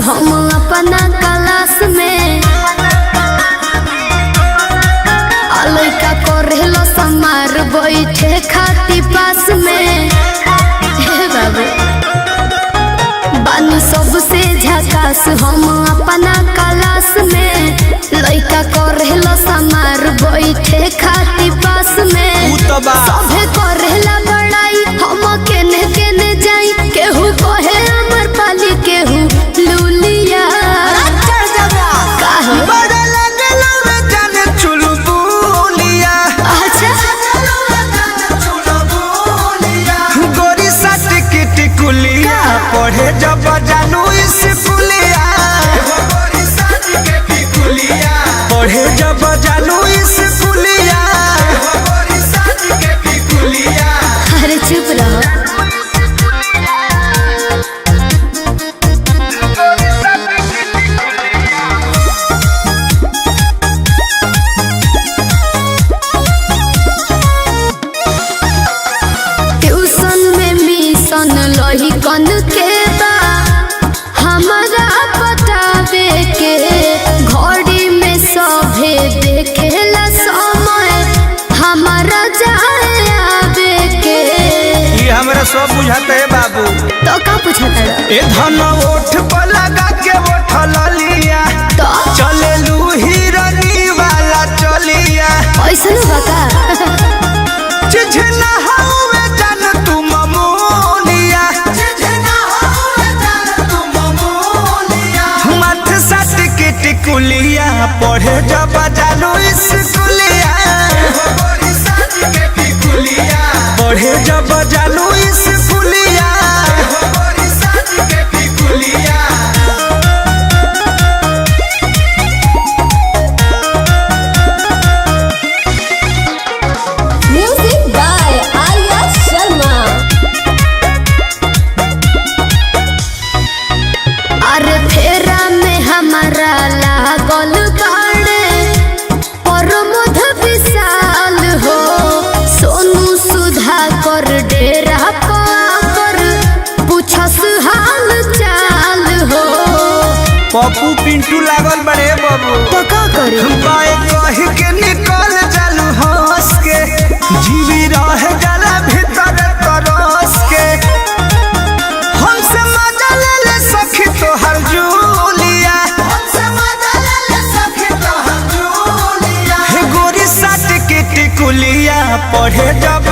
हम अपना क्लास में लइका करेलो समार बैठे खाती पास में बाबू बानी सबसे झकास हम अपना क्लास में लइका करेलो समार बैठे खाती पास में सभे करेला बड़ाई हम केने केने जाई केहू कहे अमर पाली केहू लूलिया पढ़े जब जानू स्कूलिया पढ़े जब जानू स्कूलिया अरे चुप रहो ट्यूशन में मिशन लही कन के बा हमारा बतावे के घड़ी में सभे देखेला समय हमारा जाए आवे के ये हमरा सब बुझाते है बाबू तो का पूछता ए धन ओठ पर लगा के उठल लिया तो चले लू हिरनी वाला चलिया ऐसन बता चिझना हवे जान तू ममोलिया मत सट के टिकुलिया पढ़े जब जानू स्कूलिया पढ़े जब जानू स्कूलिया म्यूजिक बाय आर्या शर्मा अरे फेरा में हमारा लागल बाड़े प्रमोद विशाल हो सोनू सुधा कर डेरा पर पूछस हाल चाल हो पप्पू पिंटू लागल बड़े बाबू तो का करी बाए कह के निकल जालू हंस के जीवी रह जाला भीतर तरस के हमसे मजा ले ले सखी तोहर जूलिया हे गोरी साट के टिकुलिया पढ़े जब